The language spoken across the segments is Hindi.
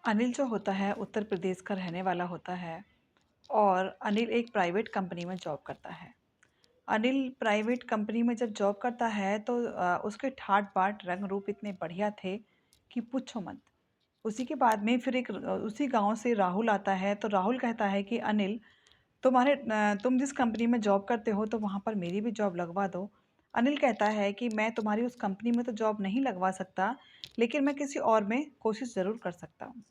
अनिल जो होता है उत्तर प्रदेश का रहने वाला होता है और अनिल एक प्राइवेट कंपनी में जॉब करता है। अनिल प्राइवेट कंपनी में जब जॉब करता है तो उसके ठाट बाट रंग रूप इतने बढ़िया थे कि पूछो मत। उसी के बाद में फिर उसी गांव से राहुल आता है तो राहुल कहता है कि अनिल तुम जिस कंपनी में जॉब करते हो तो वहाँ पर मेरी भी जॉब लगवा दो। अनिल कहता है कि मैं तुम्हारी उस कंपनी में तो जॉब नहीं लगवा सकता, लेकिन मैं किसी और में कोशिश ज़रूर कर सकता हूँ।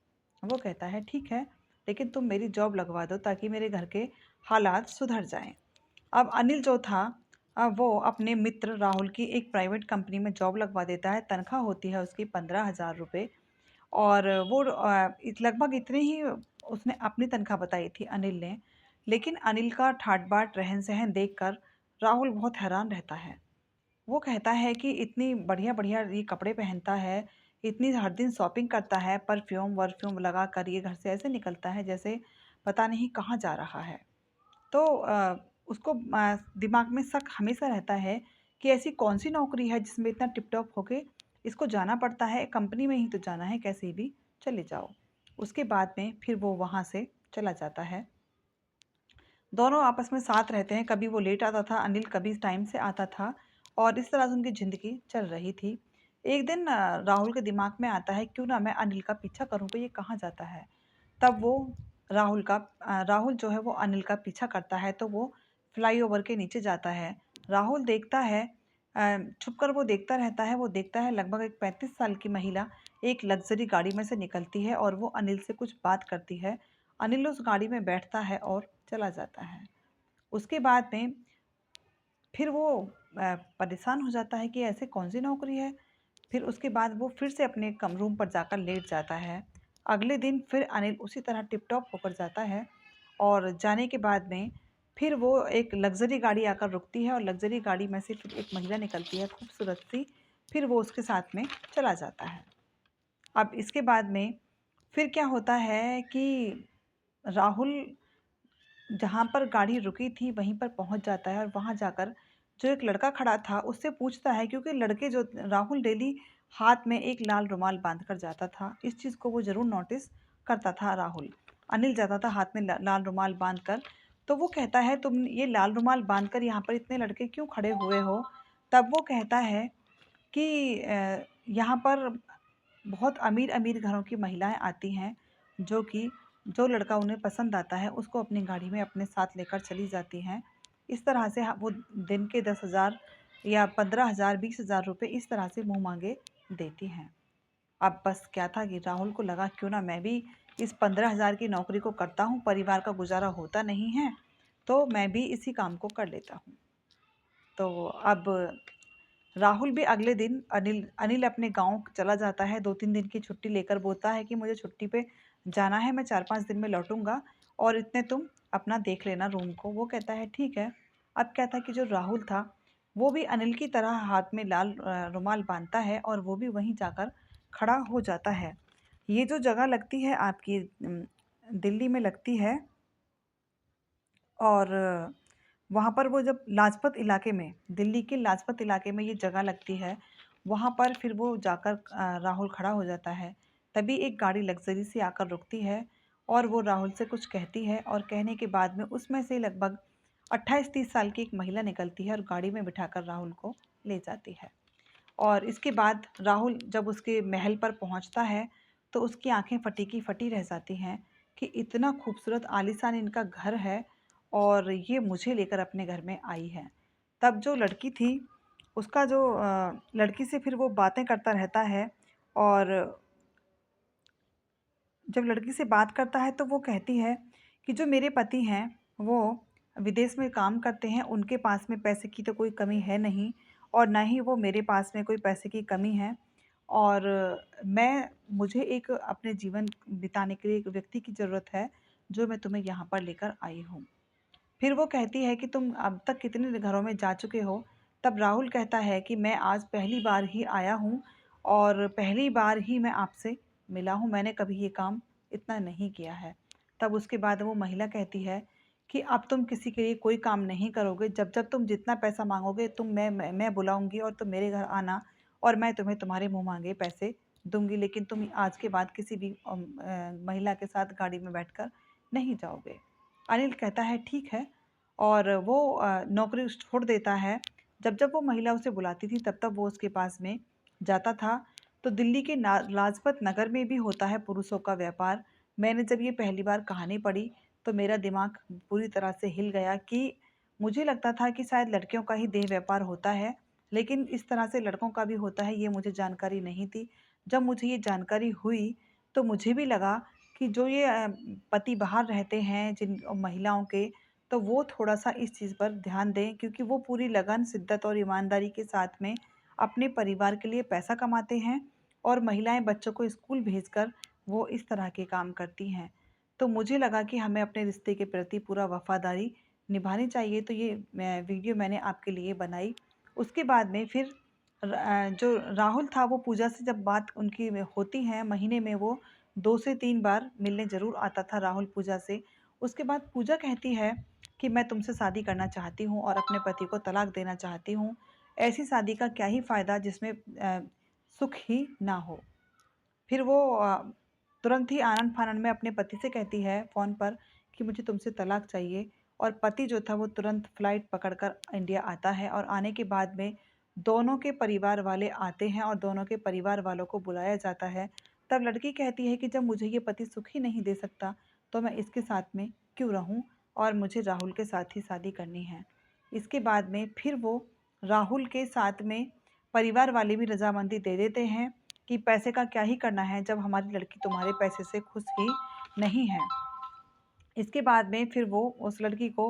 वो कहता है ठीक है, लेकिन तुम मेरी जॉब लगवा दो ताकि मेरे घर के हालात सुधर जाएं। अब अनिल जो था वो अपने मित्र राहुल की एक प्राइवेट कंपनी में जॉब लगवा देता है। तनख्वाह होती है उसकी 15,000 रुपये और वो लगभग इतने ही उसने अपनी तनख्वाह बताई थी अनिल ने। लेकिन अनिल का ठाट बाट रहन सहन देखकर राहुल बहुत हैरान रहता है। वो कहता है कि इतनी बढ़िया-बढ़िया ये कपड़े पहनता है, इतनी हर दिन शॉपिंग करता है, परफ्यूम-वर्फ्यूम लगाकर ये घर से ऐसे निकलता है जैसे पता नहीं कहाँ जा रहा है। तो उसको दिमाग में शक हमेशा रहता है कि ऐसी कौन-सी नौकरी है जिसमें इतना टिप-टॉप होके इसको जाना पड़ता है, कंपनी में ही तो जाना है, कैसे भी चले जाओ। उसके बाद में फिर वो वहाँ से चला जाता है। दोनों आपस में साथ रहते हैं, कभी वो लेट आता था अनिल, कभी टाइम से आता था और इस तरह से उनकी ज़िंदगी चल रही थी। एक दिन राहुल के दिमाग में आता है क्यों ना मैं अनिल का पीछा करूँ कि ये कहाँ जाता है। तब वो राहुल जो है वो अनिल का पीछा करता है तो वो फ्लाईओवर के नीचे जाता है। राहुल देखता है छुपकर वो देखता रहता है, वो देखता है लगभग एक 35 साल की महिला एक लग्ज़री गाड़ी में से निकलती है और वो अनिल से कुछ बात करती है। अनिल उस गाड़ी में बैठता है और चला जाता है। उसके बाद में फिर वो परेशान हो जाता है कि ऐसे कौन-सी नौकरी है? फिर उसके बाद वो फिर से अपने रूम पर जाकर लेट जाता है। अगले दिन फिर अनिल उसी तरह टिप-टॉप होकर जाता है और जाने के बाद में फिर वो एक लग्ज़री गाड़ी आकर रुकती है और लग्ज़री गाड़ी में से फिर एक महिला निकलती है खूबसूरत-सी, फिर वो उसके साथ में चला जाता है। अब इसके बाद में फिर क्या होता है कि राहुल जहाँ पर गाड़ी रुकी थी वहीं पर पहुँच जाता है और वहाँ जाकर जो एक लड़का खड़ा था उससे पूछता है, क्योंकि लड़के जो राहुल डेली हाथ में एक लाल रुमाल बांध कर जाता था। इस चीज़ को वो ज़रूर नोटिस करता था राहुल। अनिल जाता था हाथ में लाल रुमाल बांध कर। तो वो कहता है तुम ये लाल रुमाल बांध कर यहाँ पर इतने लड़के क्यों खड़े हुए हो? तब वो कहता है कि यहाँ पर बहुत अमीर-अमीर घरों की महिलाएँ आती हैं, जो कि जो लड़का उन्हें पसंद आता है, उसको अपनी गाड़ी में अपने साथ लेकर चली जाती हैं। इस तरह से वो दिन के 10,000 या 15,000, 20,000 रुपए इस तरह से मुँह माँगे देती हैं। अब बस क्या था कि राहुल को लगा क्यों ना मैं भी इस 15,000 की नौकरी को करता हूँ, परिवार का गुज़ारा होता नहीं है, तो मैं भी इसी काम को कर लेता हूँ। तो अब राहुल भी अगले दिन अनिल अनिल अपने गाँव चला जाता है, 2-3 दिन की छुट्टी लेकर बोलता है कि मुझे छुट्टी पे जाना है, मैं 4-5 दिन में लौटूँगा और इतने तुम अपना देख लेना रूम को। वो कहता है ठीक है। अब क्या था कि जो राहुल था, वो भी अनिल की तरह हाथ में लाल रुमाल बाँधता है और वो भी वहीं जाकर खड़ा हो जाता है। ये जो जगह लगती है आपकी दिल्ली में लगती है और वहाँ पर वो जब लाजपत इलाके में, दिल्ली के लाजपत इलाके में ये जगह लगती है, वहाँ पर फिर वो जाकर राहुल खड़ा हो जाता है। तभी एक गाड़ी लग्ज़री सी आकर रुकती है और वो राहुल से कुछ कहती है और कहने के बाद में उसमें से लगभग 28-30 साल की एक महिला निकलती है और गाड़ी में बिठाकर राहुल को ले जाती है। और इसके बाद राहुल जब उसके महल पर पहुँचता है, तो उसकी आँखें फटी की फटी रह जाती हैं कि इतना खूबसूरत आलीशान इनका घर है और ये मुझे लेकर अपने घर में आई है। तब जो लड़की थी, उसका जो लड़की से फिर वो बातें करता रहता है और जब लड़की से बात करता है तो वो कहती है कि जो मेरे पति हैं, वो विदेश में काम करते हैं, उनके पास में पैसे की तो कोई कमी है नहीं और ना ही वो मेरे पास में कोई पैसे की कमी है और मुझे एक अपने जीवन बिताने के लिए एक व्यक्ति की ज़रूरत है, जो मैं तुम्हें यहाँ पर लेकर आई हूँ। फिर वो कहती है कि तुम अब तक कितने घरों में जा चुके हो? तब राहुल कहता है कि मैं आज पहली बार ही आया हूँ और पहली बार ही मैं आपसे मिला हूँ, मैंने कभी ये काम इतना नहीं किया है। तब उसके बाद वो महिला कहती है कि अब तुम किसी के लिए कोई काम नहीं करोगे, जब-जब तुम जितना पैसा माँगोगे तुम मैं बुलाऊँगी और तुम मेरे घर आना और मैं तुम्हें तुम्हारे मुँह माँगे पैसे दूँगी, लेकिन तुम आज के बाद किसी भी महिला के साथ गाड़ी में बैठकर नहीं जाओगे। अनिल कहता है ठीक है और वो नौकरी छोड़ देता है। जब-जब वो महिला उसे बुलाती थी तब-तब वो उसके पास में जाता था। तो दिल्ली के ना लाजपत नगर में भी होता है पुरुषों का व्यापार। मैंने जब ये पहली बार कहानी पढ़ी तो मेरा दिमाग पूरी तरह से हिल गया कि मुझे लगता था कि शायद लड़कियों का ही देह व्यापार होता है, लेकिन इस तरह से लड़कों का भी होता है, ये मुझे जानकारी नहीं थी। जब मुझे ये जानकारी हुई तो मुझे भी लगा कि जो ये पति बाहर रहते हैं जिन महिलाओं के, तो वो थोड़ा-सा इस चीज़ पर ध्यान दें, क्योंकि वो पूरी लगन, शिद्दत और ईमानदारी के साथ में अपने परिवार के लिए पैसा कमाते हैं और महिलाएँ बच्चों को स्कूल भेजकर वो इस तरह के काम करती हैं। तो मुझे लगा कि हमें अपने रिश्ते के प्रति पूरा वफ़ादारी निभानी चाहिए, तो ये वीडियो मैंने आपके लिए बनाई। उसके बाद में फिर जो राहुल था वो पूजा से जब बात उनकी होती है, महीने में वो 2 से 3 बार मिलने ज़रूर आता था राहुल पूजा से। उसके बाद पूजा कहती है कि मैं तुमसे शादी करना चाहती हूँ और अपने पति को तलाक देना चाहती हूँ। ऐसी शादी का क्या ही फ़ायदा जिसमें सुख ही ना हो। फिर वो तुरंत ही आनन-फानन में अपने पति से कहती है फ़ोन पर कि मुझे तुमसे तलाक चाहिए, और पति जो था वो तुरंत फ्लाइट पकड़कर इंडिया आता है और आने के बाद में दोनों के परिवार वाले आते हैं और दोनों के परिवार वालों को बुलाया जाता है। तब लड़की कहती है कि जब मुझे ये पति सुख ही नहीं दे सकता, तो मैं इसके साथ में क्यों रहूँ, और मुझे राहुल के साथ ही शादी करनी है। इसके बाद में फिर वो राहुल के साथ में परिवार वाले भी रज़ामंदी दे देते हैं कि पैसे का क्या ही करना है जब हमारी लड़की तुम्हारे पैसे से खुश ही नहीं है। इसके बाद में फिर वो उस लड़की को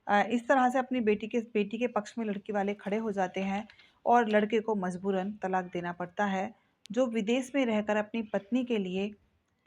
इस तरह से अपनी बेटी के पक्ष में लड़की वाले खड़े हो जाते हैं और लड़के को मजबूरन तलाक देना पड़ता है। जो विदेश में रहकर अपनी पत्नी के लिए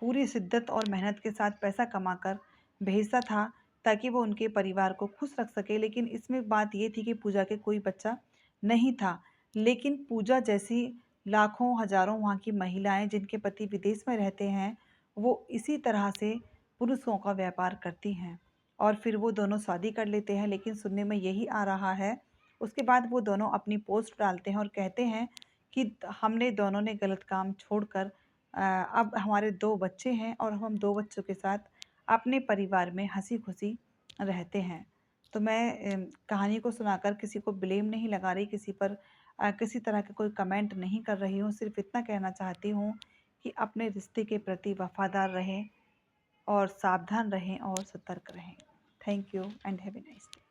पूरी शिद्दत और मेहनत के साथ पैसा कमाकर भेजता था ताकि वो उनके परिवार को खुश रख सके, लेकिन इसमें बात ये थी कि पूजा के कोई बच्चा नहीं था। लेकिन पूजा जैसी लाखों हजारों वहाँ की महिलाएं जिनके पति विदेश में रहते हैं, वो इसी तरह से पुरुषों का व्यापार करती हैं और फिर वो दोनों शादी कर लेते हैं, लेकिन सुनने में यही आ रहा है। उसके बाद वो दोनों अपनी पोस्ट डालते हैं और कहते हैं कि हमने दोनों ने गलत काम छोड़कर अब हमारे 2 बच्चे हैं और हम 2 बच्चों के साथ अपने परिवार में हँसी-खुशी रहते हैं। तो मैं कहानी को सुनाकर किसी को ब्लेम नहीं लगा रही, किसी पर किसी तरह का कोई कमेंट नहीं कर रही हूँ। सिर्फ़ इतना कहना चाहती हूँ कि अपने रिश्ते के प्रति वफ़ादार रहें और सावधान रहें और सतर्क रहें। Thank you and have a nice day.